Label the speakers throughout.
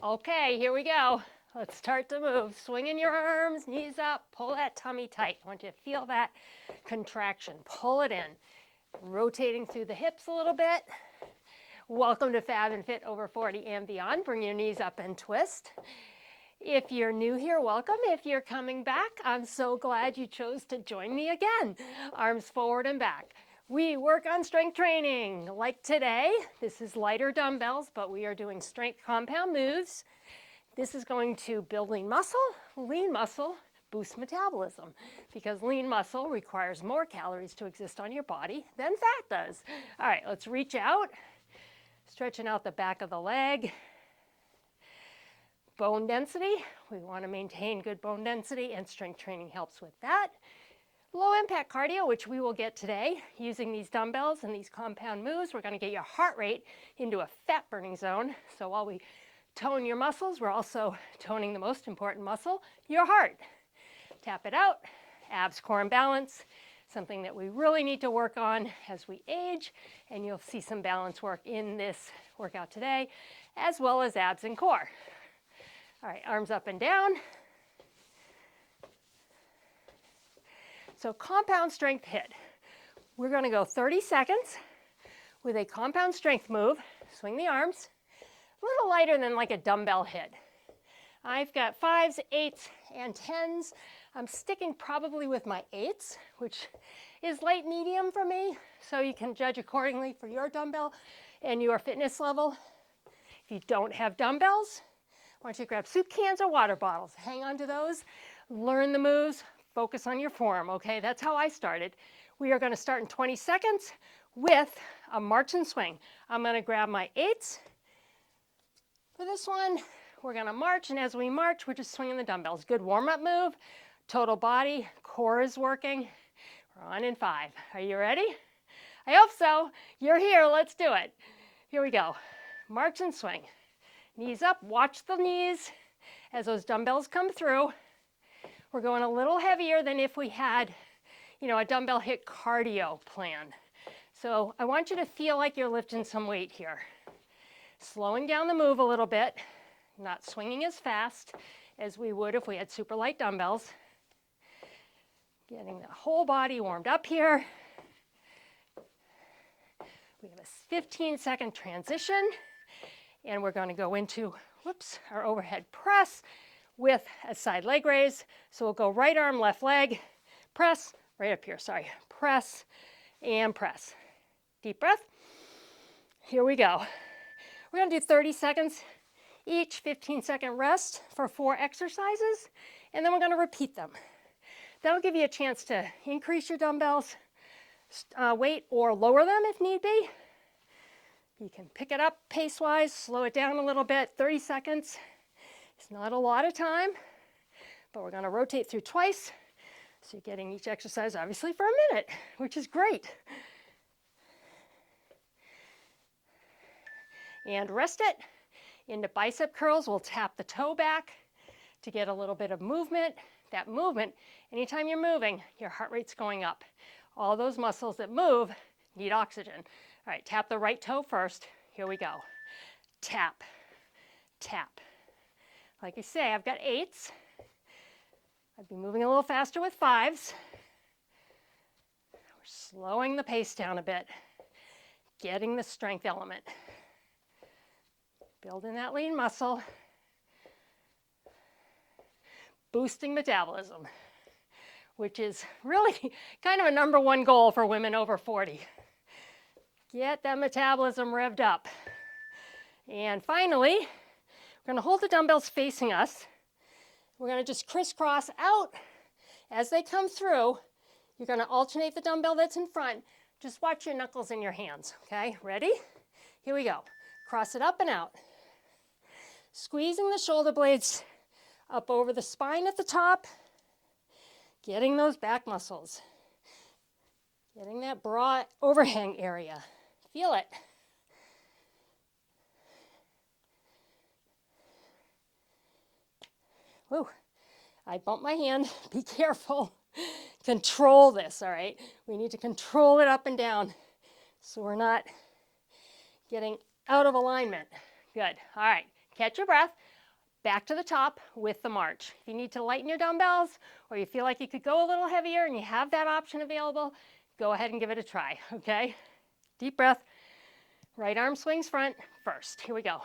Speaker 1: Okay, here we go. Let's start to move. Swinging your arms, knees up, pull that tummy tight. I want you to feel that contraction. Pull it in. Rotating through the hips a little bit. Welcome to Fab and Fit over 40 and beyond. Bring your knees up and twist. If you're new here, welcome. If you're coming back, I'm so glad you chose to join me again. Arms forward and back. We work on strength training. Like today, this is lighter dumbbells, but we are doing strength compound moves. This is going to build lean muscle, boost metabolism, because lean muscle requires more calories to exist on your body than fat does. All right, let's reach out, stretching out the back of the leg. Bone density, we want to maintain good bone density, and strength training helps with that. Low impact cardio, which we will get today using these dumbbells and these compound moves. We're going to get your heart rate into a fat burning zone. So while we tone your muscles, we're also toning the most important muscle, your heart. Tap it out, abs, core, and balance, something that we really need to work on as we age, and you'll see some balance work in this workout today, as well as abs and core. All right, arms up and down. So compound strength HIIT. We're going to go 30 seconds with a compound strength move. Swing the arms. A little lighter than like a dumbbell HIIT. I've got 5s, 8s, and 10s. I'm sticking probably with my 8s, which is light medium for me, so you can judge accordingly for your dumbbell and your fitness level. If you don't have dumbbells, I want you to grab soup cans or water bottles. Hang on to those, learn the moves, focus on your form, okay? That's how I started. We are going to start in 20 seconds with a march and swing. I'm going to grab my 8s. For this one, we're going to march, and as we march, we're just swinging the dumbbells. Good warm-up move, total body, core is working. We're on in 5. Are you ready? I hope so. You're here. Let's do it. Here we go. March and swing. Knees up. Watch the knees as those dumbbells come through. We're going a little heavier than if we had, a dumbbell HIIT cardio plan. So I want you to feel like you're lifting some weight here. Slowing down the move a little bit, not swinging as fast as we would if we had super light dumbbells. Getting the whole body warmed up here. We have a 15-second transition, and we're going to go into, our overhead press with a side leg raise. So we'll go right arm, left leg, press, right up here, press and press. Deep breath. Here we go. We're going to do 30 seconds each, 15-second rest for 4 exercises, and then we're going to repeat them. That'll give you a chance to increase your dumbbells weight or lower them if need be. You can pick it up pace-wise, slow it down a little bit. 30 seconds. It's not a lot of time, but we're going to rotate through twice. So you're getting each exercise, obviously, for a minute, which is great. And rest it. Into bicep curls, we'll tap the toe back to get a little bit of movement. That movement, anytime you're moving, your heart rate's going up. All those muscles that move need oxygen. All right, tap the right toe first. Here we go. Tap, tap. Like I say, I've got 8s. I'd be moving a little faster with 5s. We're slowing the pace down a bit, getting the strength element. Building that lean muscle. Boosting metabolism, which is really kind of a #1 goal for women over 40. Get that metabolism revved up. And finally, we're going to hold the dumbbells facing us. We're going to just crisscross out as they come through. You're going to alternate the dumbbell that's in front. Just watch your knuckles in your hands, okay? Ready? Here we go. Cross it up and out. Squeezing the shoulder blades up over the spine at the top. Getting those back muscles. Getting that broad overhang area. Feel it. Woo, I bumped my hand. Be careful. Control this, all right? We need to control it up and down so we're not getting out of alignment. Good. All right. Catch your breath, back to the top with the march. If you need to lighten your dumbbells or you feel like you could go a little heavier and you have that option available, go ahead and give it a try, okay? Deep breath. Right arm swings front first. Here we go.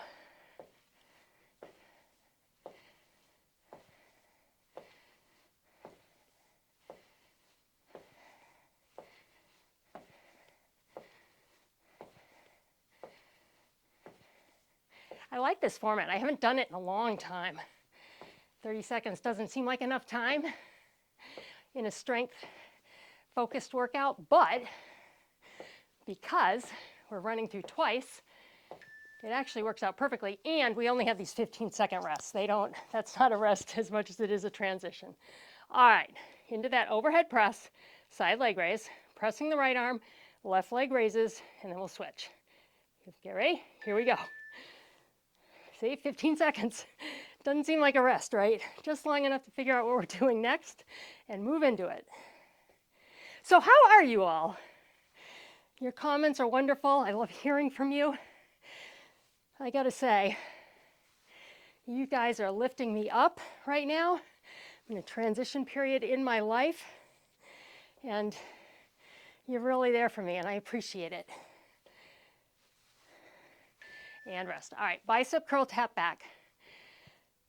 Speaker 1: I like this format. I haven't done it in a long time. 30 seconds doesn't seem like enough time in a strength-focused workout, but because we're running through twice, it actually works out perfectly, and we only have these 15-second rests. That's not a rest as much as it is a transition. All right, into that overhead press, side leg raise, pressing the right arm, left leg raises, and then we'll switch. Get ready? Here we go. See, 15 seconds. Doesn't seem like a rest, right? Just long enough to figure out what we're doing next and move into it. So how are you all? Your comments are wonderful. I love hearing from you. I gotta say, you guys are lifting me up right now. I'm in a transition period in my life, and you're really there for me, and I appreciate it. And rest. All right, bicep curl, tap back.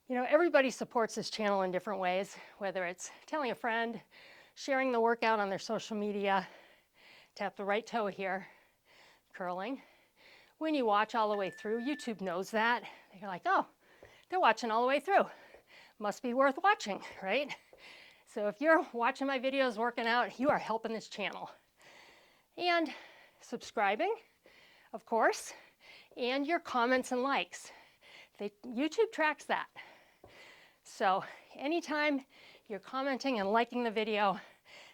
Speaker 1: You know, everybody supports this channel in different ways, whether it's telling a friend, sharing the workout on their social media, tap the right toe here, curling. When you watch all the way through, YouTube knows that. They're like, oh, they're watching all the way through. Must be worth watching, right? So if you're watching my videos working out, you are helping this channel. And subscribing, of course, and your comments and likes. YouTube tracks that. So anytime you're commenting and liking the video,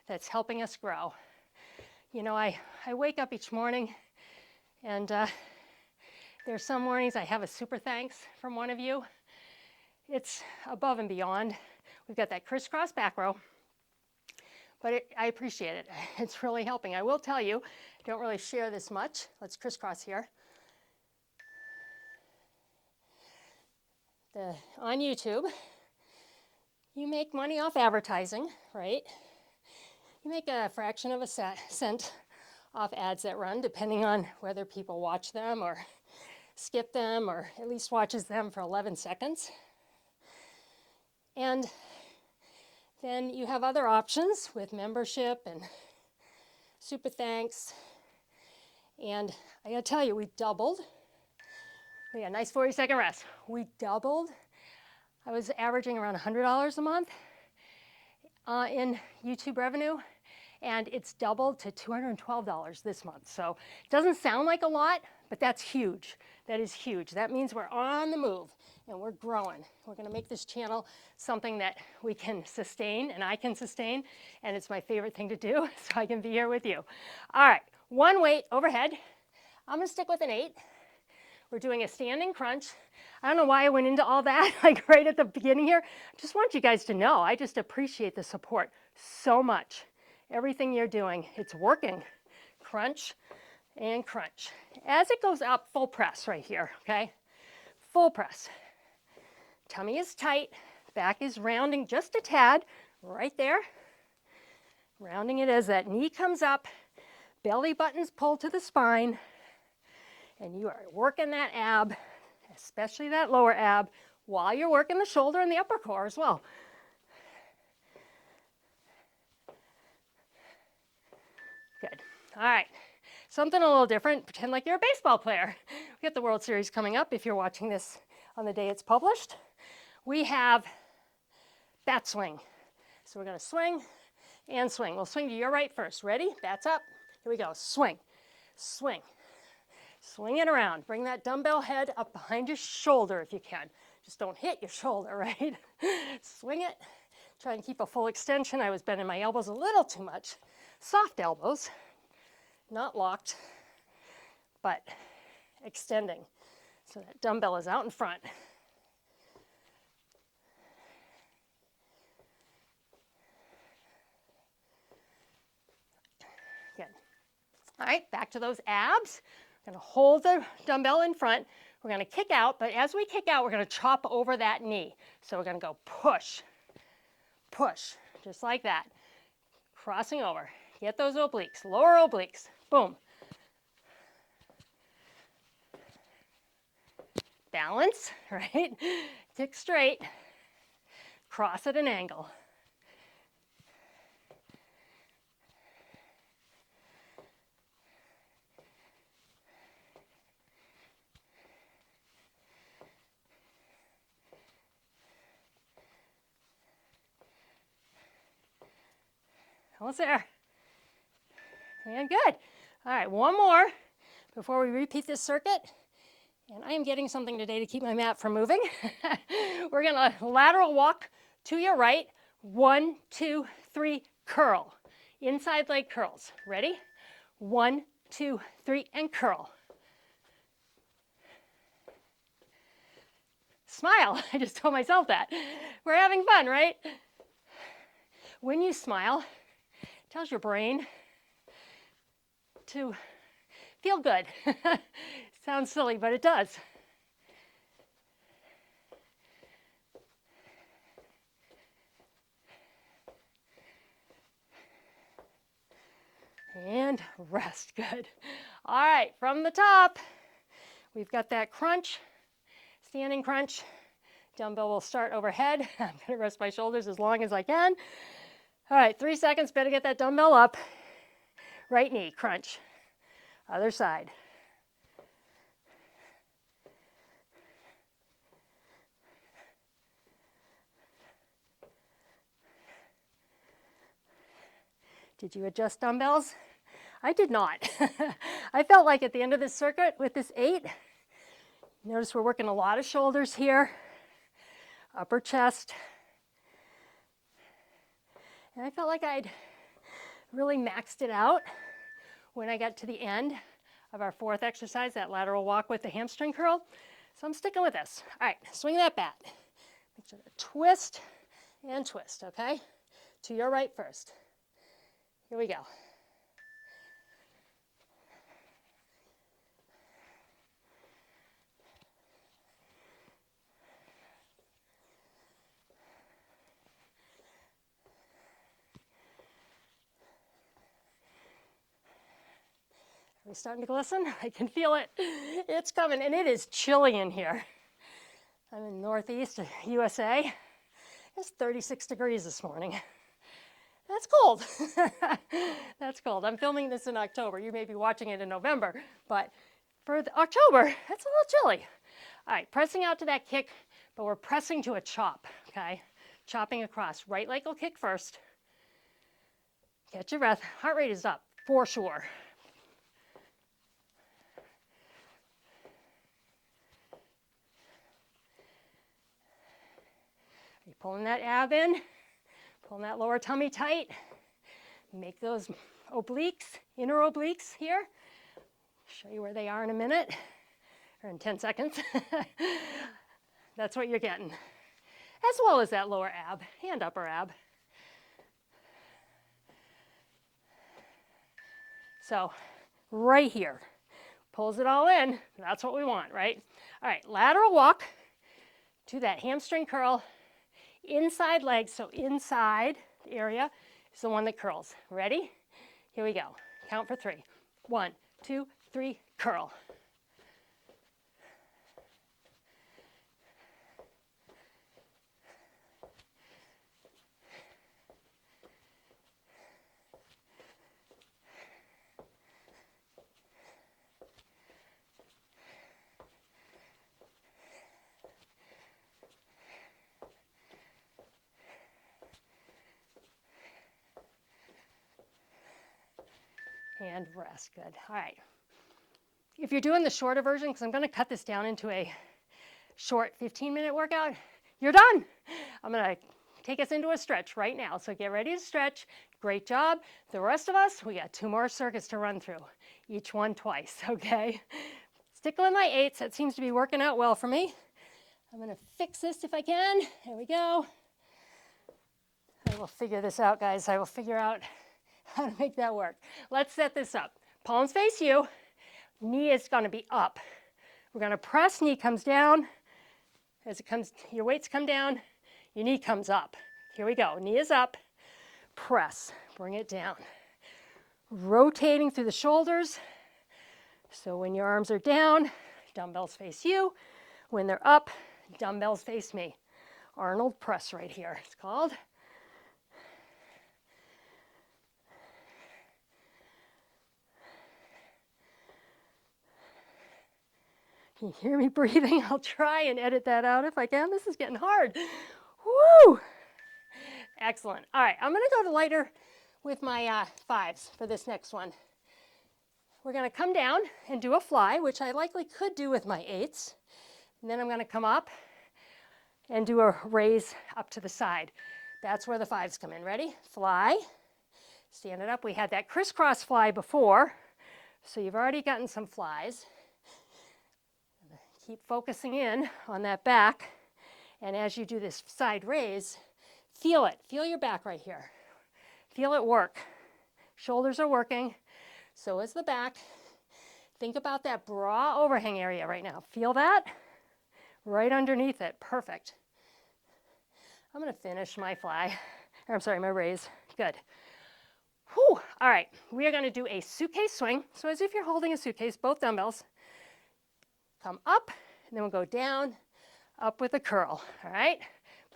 Speaker 1: that's helping us grow. You know, I wake up each morning, and there's some mornings I have a super thanks from one of you. It's above and beyond. We've got that crisscross back row, but I appreciate it. It's really helping. I will tell you, I don't really share this much. Let's crisscross here. On YouTube, you make money off advertising, right? You make a fraction of a cent off ads that run, depending on whether people watch them or skip them or at least watches them for 11 seconds. And then you have other options with membership and super thanks. And I gotta tell you, we doubled. We got a nice 40-second rest. We doubled. I was averaging around $100 a month in YouTube revenue, and it's doubled to $212 this month. So it doesn't sound like a lot, but that's huge. That is huge. That means we're on the move and we're growing. We're gonna make this channel something that we can sustain and I can sustain, and it's my favorite thing to do, so I can be here with you. All right, one weight overhead. I'm gonna stick with an 8. We're doing a standing crunch. I don't know why I went into all that, like right at the beginning here. I just want you guys to know, I just appreciate the support so much. Everything you're doing, it's working. Crunch and crunch. As it goes up, full press right here, okay? Full press. Tummy is tight, back is rounding just a tad, right there. Rounding it as that knee comes up, belly buttons pull to the spine, and you are working that ab, especially that lower ab, while you're working the shoulder and the upper core as well. Good. All right. Something a little different. Pretend like you're a baseball player. We got the World Series coming up if you're watching this on the day it's published. We have bat swing. So we're going to swing and swing. We'll swing to your right first. Ready? Bats up. Here we go. Swing. Swing. Swing it around. Bring that dumbbell head up behind your shoulder if you can. Just don't hit your shoulder, right? Swing it. Try and keep a full extension. I was bending my elbows a little too much. Soft elbows, not locked, but extending. So that dumbbell is out in front. Good. All right, back to those abs. We're going to hold the dumbbell in front. We're going to kick out, but as we kick out, we're going to chop over that knee. So we're going to go push, push, just like that. Crossing over. Get those obliques, lower obliques. Boom. Balance, right? Kick straight. Cross at an angle. Almost there. And good. All right, one more before we repeat this circuit. And I am getting something today to keep my mat from moving. We're going to lateral walk to your right. 1, 2, 3, curl. Inside leg curls. Ready? 1, 2, 3, and curl. Smile. I just told myself that. We're having fun, right? When you smile, it tells your brain to feel good. Sounds silly, but it does. And rest. Good. All right, from the top, we've got that crunch, standing crunch. Dumbbell will start overhead. I'm going to rest my shoulders as long as I can. All right, 3 seconds. Better get that dumbbell up. Right knee, crunch. Other side. Did you adjust dumbbells? I did not. I felt like at the end of this circuit with this 8, notice we're working a lot of shoulders here, upper chest. And I felt like I'd really maxed it out when I got to the end of our 4th exercise, that lateral walk with the hamstring curl. So I'm sticking with this. All right, swing that bat. Make sure to twist and twist, okay? To your right first. Here we go. Are we starting to glisten? I can feel it. It's coming, and it is chilly in here. I'm in Northeast USA. It's 36 degrees this morning. That's cold. That's cold. I'm filming this in October. You may be watching it in November, but for October, it's a little chilly. All right, pressing out to that kick, but we're pressing to a chop, okay? Chopping across. Right leg will kick first. Catch your breath. Heart rate is up, for sure. Are you pulling that ab in? Pulling that lower tummy tight. Make those obliques, inner obliques here. Show you where they are in a minute, or in 10 seconds. That's what you're getting. As well as that lower ab and upper ab. So right here, pulls it all in. That's what we want, right? All right, lateral walk to that hamstring curl. Inside leg, so inside area is the one that curls. Ready? Here we go. Count for 3. 1, 2, 3, curl. And rest. Good. All right. If you're doing the shorter version, because I'm going to cut this down into a short 15-minute workout, you're done. I'm going to take us into a stretch right now. So get ready to stretch. Great job. The rest of us, we got 2 more circuits to run through, each one twice, okay? Sticking with my 8s. That seems to be working out well for me. I'm going to fix this if I can. There we go. I will figure this out, guys. I will figure out how to make that work. Let's set this up. Palms face you. Knee is going to be up. We're going to press, knee comes down. As it comes, your weights come down, your knee comes up. Here we go, knee is up, press, bring it down. Rotating through the shoulders. So when your arms are down, dumbbells face you. When they're up, dumbbells face me. Arnold press right here, it's called. Can you hear me breathing? I'll try and edit that out if I can. This is getting hard. Woo! Excellent. All right, I'm going to go to lighter with my fives for this next one. We're going to come down and do a fly, which I likely could do with my eights. And then I'm going to come up and do a raise up to the side. That's where the fives come in. Ready? Fly. Stand it up. We had that crisscross fly before, so you've already gotten some flies. Keep focusing in on that back, and as you do this side raise, feel it. Feel your back right here. Feel it work. Shoulders are working, so is the back. Think about that bra overhang area right now. Feel that? Right underneath it. Perfect. I'm going to finish my fly. Or I'm sorry, my raise. Good. Whew. All right, we are going to do a suitcase swing. So as if you're holding a suitcase, both dumbbells. Come up, and then we'll go down, up with a curl, all right?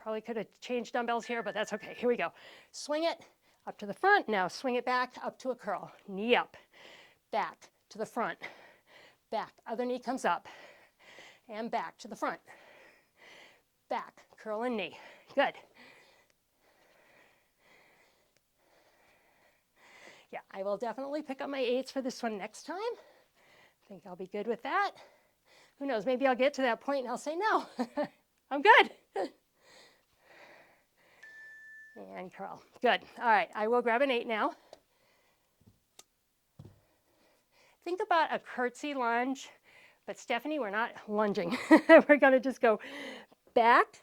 Speaker 1: Probably could have changed dumbbells here, but that's okay. Here we go. Swing it up to the front. Now swing it back up to a curl. Knee up, back to the front, back. Other knee comes up, and back to the front. Back, curl and knee. Good. Yeah, I will definitely pick up my eights for this one next time. I think I'll be good with that. Who knows, maybe I'll get to that point and I'll say, no, I'm good. And curl. Good. All right, I will grab an 8 now. Think about a curtsy lunge, but Stephanie, we're not lunging. We're going to just go back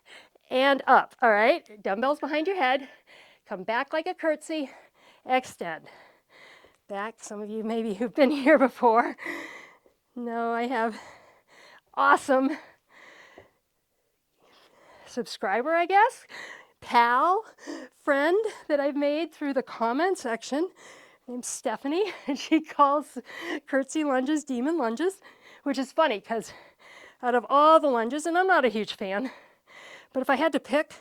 Speaker 1: and up. All right, dumbbells behind your head. Come back like a curtsy. Extend. Back. Some of you maybe who've been here before. No, I have. Awesome subscriber, I guess, pal, friend that I've made through the comment section. Her name's Stephanie, and she calls curtsy lunges demon lunges, which is funny because out of all the lunges, and I'm not a huge fan, but if I had to pick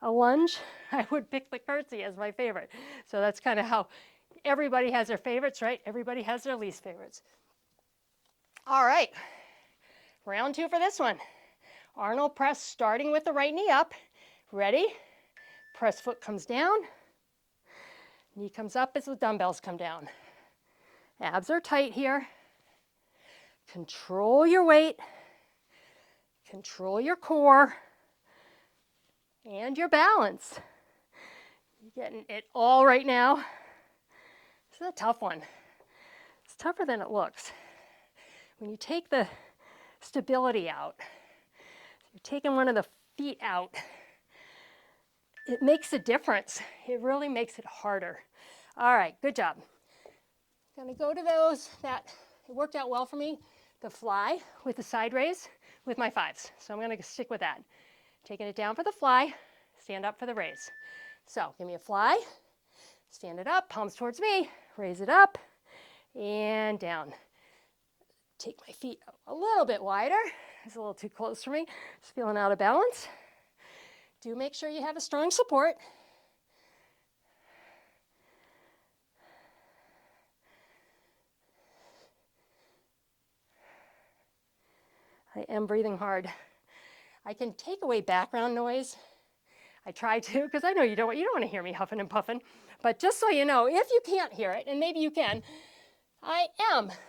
Speaker 1: a lunge, I would pick the curtsy as my favorite. So that's kind of how everybody has their favorites, right? Everybody has their least favorites. All right. Round 2 for this one. Arnold press starting with the right knee up. Ready? Press foot comes down. Knee comes up as the dumbbells come down. Abs are tight here. Control your weight. Control your core. And your balance. You're getting it all right now. This is a tough one. It's tougher than it looks. When you take the stability out, you're taking one of the feet out, it makes a difference. It really makes it harder. All right, good job. I'm gonna go to those that it worked out well for me, the fly with the side raise with my fives. So I'm gonna stick with that. Taking it down for the fly, stand up for the raise. So give me a fly, stand it up, palms towards me, raise it up, and down. Take my feet a little bit wider. It's a little too close for me. Just feeling out of balance. Do make sure you have a strong support. I am breathing hard. I can take away background noise. I try to, because I know you don't want to hear me huffing and puffing. But just so you know, if you can't hear it, and maybe you can,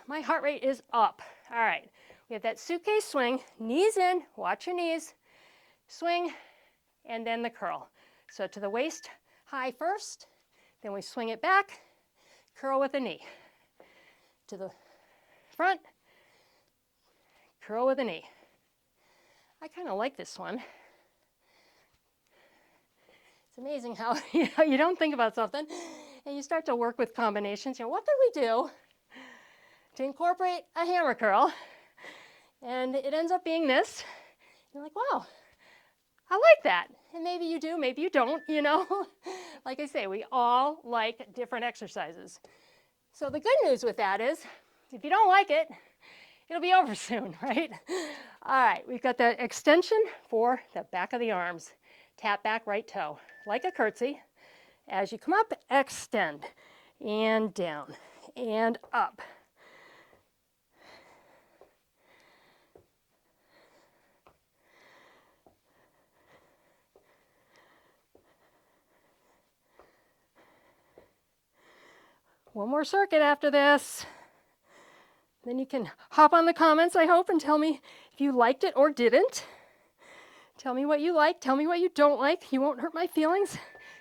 Speaker 1: my heart rate is up. All right, we have that suitcase swing, knees in, watch your knees, swing, and then the curl. So to the waist high first, then we swing it back, curl with the knee. To the front, curl with the knee. I kind of like this one. It's amazing how you don't think about something and you start to work with combinations. What could we do to incorporate a hammer curl And it ends up being this. You're like, wow, I like that. And maybe you do, maybe you don't, you know. Like I say, we all like different exercises. So the good news with that is, if you don't like it, it'll be over soon, right? All right, we've got the extension for the back of the arms. Tap back right toe, like a curtsy. As you come up, extend, and down, and up. One more circuit after this. Then you can hop on the comments, I hope, and tell me if you liked it or didn't. Tell me what you like, tell me what you don't like. You won't hurt my feelings.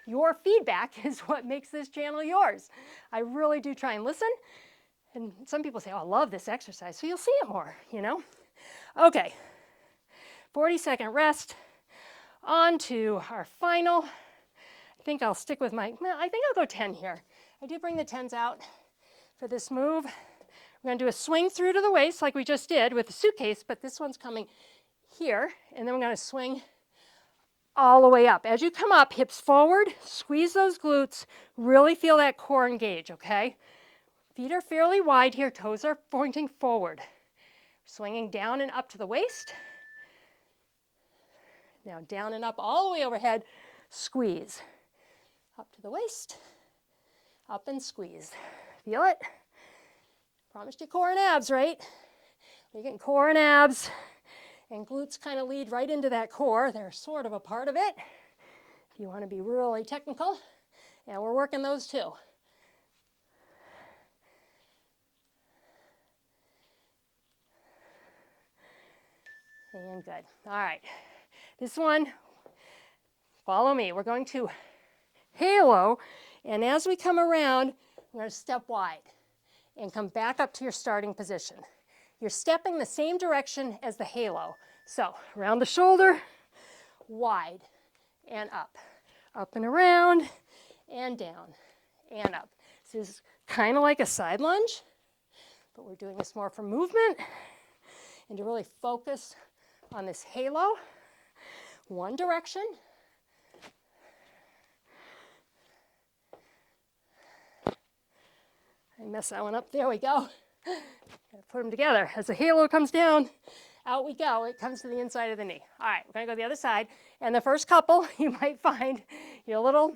Speaker 1: Your feedback is what makes this channel yours. I really do try and listen. And some people say, oh, I love this exercise, so you'll see it more, you know? Okay, 40-second rest. On to our final. I think I'll stick with I think I'll go 10 here. I do bring the 10s out for this move. We're going to do a swing through to the waist like we just did with the suitcase, but this one's coming here, and then we're going to swing all the way up. As you come up, hips forward, squeeze those glutes, really feel that core engage, okay? Feet are fairly wide here, toes are pointing forward. Swinging down and up to the waist. Now down and up all the way overhead, squeeze. Up to the waist, up and squeeze. Feel it? Promised you core and abs, right? You're getting core and abs, and glutes kind of lead right into that core. They're sort of a part of it, if you want to be really technical. And we're working those too. And good. All right. This one, follow me. We're going to halo, and as we come around, we're going to step wide and come back up to your starting position. You're stepping the same direction as the halo. So around the shoulder, wide, and up. Up and around, and down, and up. This is kind of like a side lunge, but we're doing this more for movement and to really focus on this halo. One direction. I messed that one up. There we go. Gotta put them together. As the halo comes down, out we go. It comes to the inside of the knee. All right, we're gonna go the other side. And the first couple, you might find you're a little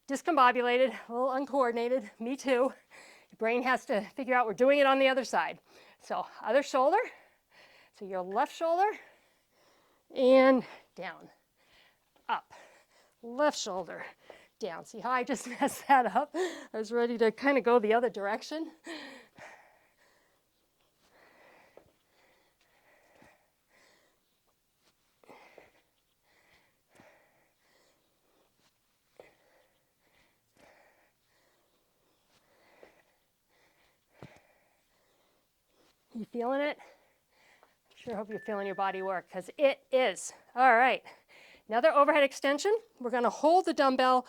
Speaker 1: discombobulated, a little uncoordinated. Me too. Your brain has to figure out we're doing it on the other side. So other shoulder. So your left shoulder and down, up. Left shoulder, down. See how I just messed that up? I was ready to kind of go the other direction. You feeling it? Sure hope you're feeling your body work, because it is. All right. Another overhead extension. We're going to hold the dumbbell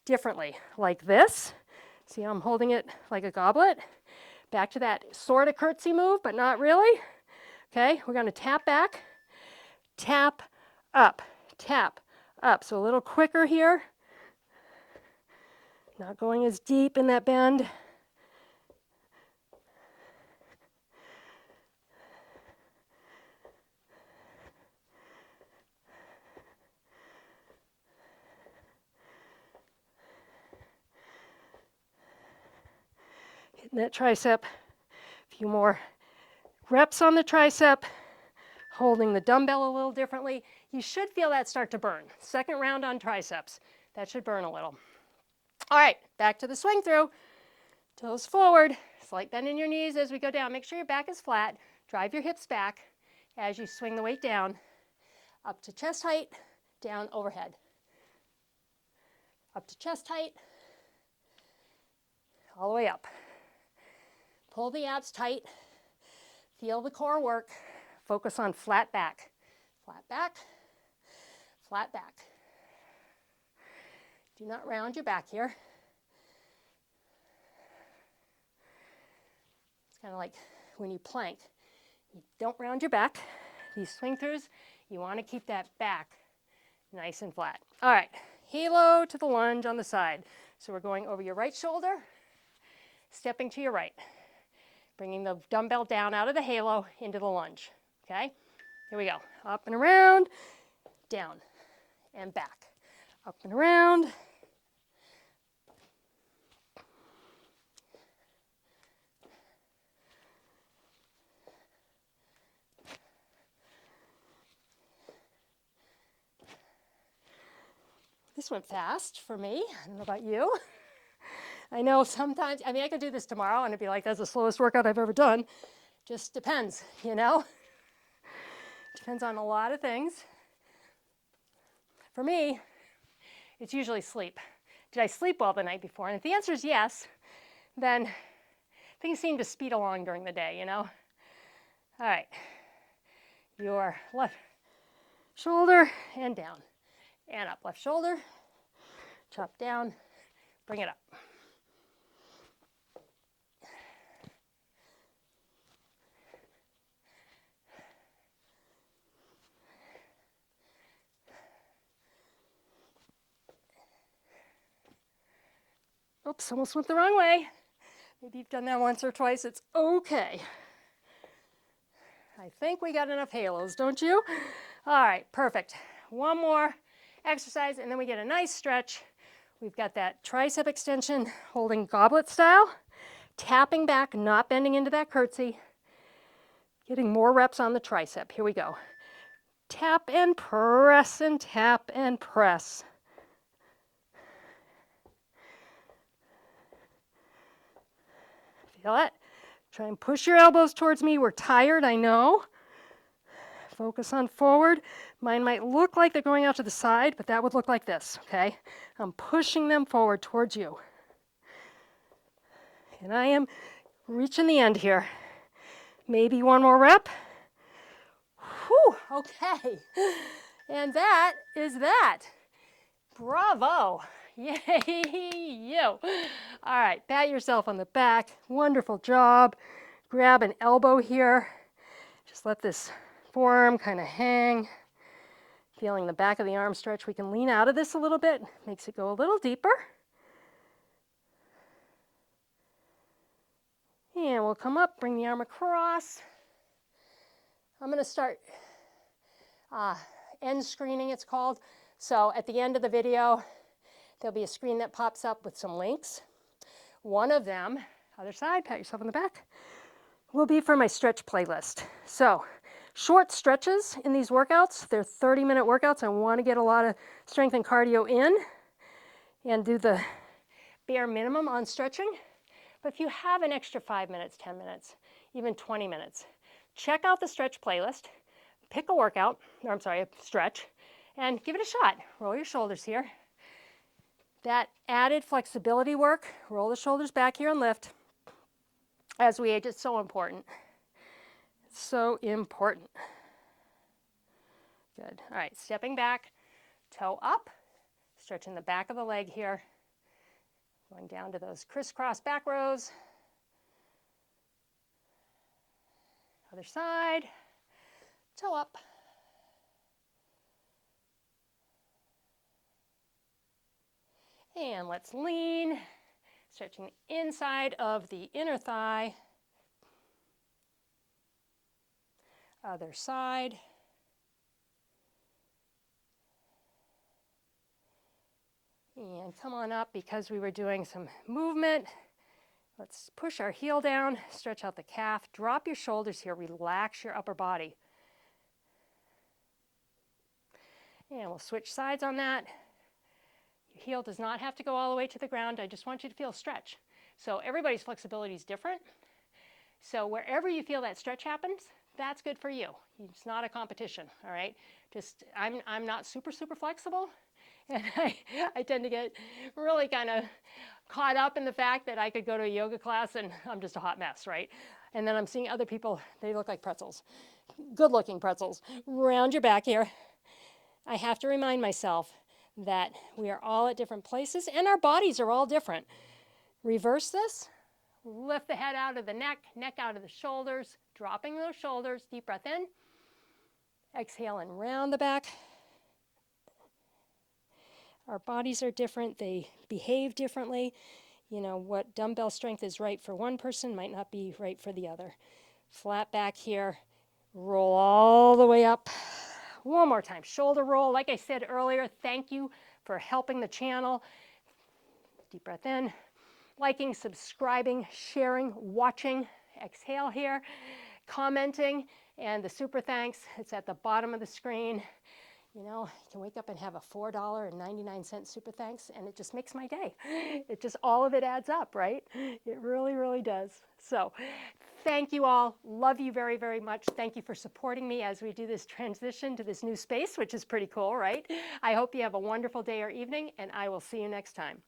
Speaker 1: differently, like this. See how I'm holding it like a goblet? Back to that sort of curtsy move, but not really. Okay, we're going to tap back, tap up, tap up. So a little quicker here. Not going as deep in that bend. Hitting that tricep. A few more reps on the tricep. Holding the dumbbell a little differently. You should feel that start to burn. Second round on triceps. That should burn a little. All right, back to the swing through. Toes forward. Slight bend in your knees as we go down. Make sure your back is flat. Drive your hips back as you swing the weight down. Up to chest height, down overhead. Up to chest height, all the way up. Pull the abs tight. Feel the core work. Focus on flat back. Flat back, flat back. Do not round your back here. It's kind of like when you plank. You don't round your back. These swing throughs, you want to keep that back nice and flat. All right, halo to the lunge on the side. So we're going over your right shoulder, stepping to your right, bringing the dumbbell down out of the halo into the lunge, okay? Here we go. Up and around, down and back. Up and around. This went fast for me. I don't know about you. I know sometimes, I mean, I could do this tomorrow and it'd be like, that's the slowest workout I've ever done. Just depends, you know? Depends on a lot of things. For me, it's usually sleep. Did I sleep well the night before? And if the answer is yes, then things seem to speed along during the day, you know? All right, your left shoulder and down and up. Left shoulder, chop down, bring it up. Oops, almost went the wrong way. Maybe you've done that once or twice. It's okay. I think we got enough halos, don't you? All right, perfect. One more exercise, and then we get a nice stretch. We've got that tricep extension, holding goblet style, tapping back, not bending into that curtsy, getting more reps on the tricep. Here we go. Tap and press and tap and press. Feel it? Try and push your elbows towards me. We're tired, I know. Focus on forward. Mine might look like they're going out to the side, but that would look like this, okay? I'm pushing them forward towards you. And I am reaching the end here. Maybe one more rep. Whew, okay. And that is that. Bravo. Yay, you. All right, pat yourself on the back. Wonderful job. Grab an elbow here. Just let this forearm kind of hang. Feeling the back of the arm stretch. We can lean out of this a little bit. Makes it go a little deeper. And we'll come up, bring the arm across. I'm going to start end screening, it's called. So at the end of the video, there'll be a screen that pops up with some links. One of them, other side, pat yourself on the back, will be for my stretch playlist. So short stretches in these workouts. They're 30-minute workouts. I want to get a lot of strength and cardio in and do the bare minimum on stretching. But if you have an extra 5 minutes, 10 minutes, even 20 minutes, check out the stretch playlist, pick a workout, or I'm sorry, a stretch, and give it a shot. Roll your shoulders here. That added flexibility work, roll the shoulders back here and lift. As we age, it's so important. It's so important. Good. All right, stepping back, toe up, stretching the back of the leg here, going down to those crisscross back rows. Other side, toe up. And let's lean, stretching the inside of the inner thigh. Other side. And come on up because we were doing some movement. Let's push our heel down, stretch out the calf, drop your shoulders here, relax your upper body. And we'll switch sides on that. Your heel does not have to go all the way to the ground. I just want you to feel stretch. So everybody's flexibility is different. So wherever you feel that stretch happens, that's good for you. It's not a competition, all right? Just, I'm not super flexible. And I tend to get really kind of caught up in the fact that I could go to a yoga class and I'm just a hot mess, right? And then I'm seeing other people, they look like pretzels. Good-looking pretzels. Round your back here. I have to remind myself that we are all at different places and our bodies are all different. Reverse this. Lift the head out of the neck, neck out of the shoulders. dropping those shoulders, deep breath in. Exhale and round the back. Our bodies are different. They behave differently. You know, what dumbbell strength is right for one person might not be right for the other. Flat back here. Roll all the way up. One more time. Shoulder roll. Like I said earlier, thank you for helping the channel. Deep breath in. Liking, subscribing, sharing, watching. Exhale here. Commenting. And the super thanks. It's at the bottom of the screen. You know, you can wake up and have a $4.99 super thanks, and it just makes my day. It just, all of it adds up, right? It really, really does. So thank you all. Love you very, very much. Thank you for supporting me as we do this transition to this new space, which is pretty cool, right? I hope you have a wonderful day or evening, and I will see you next time.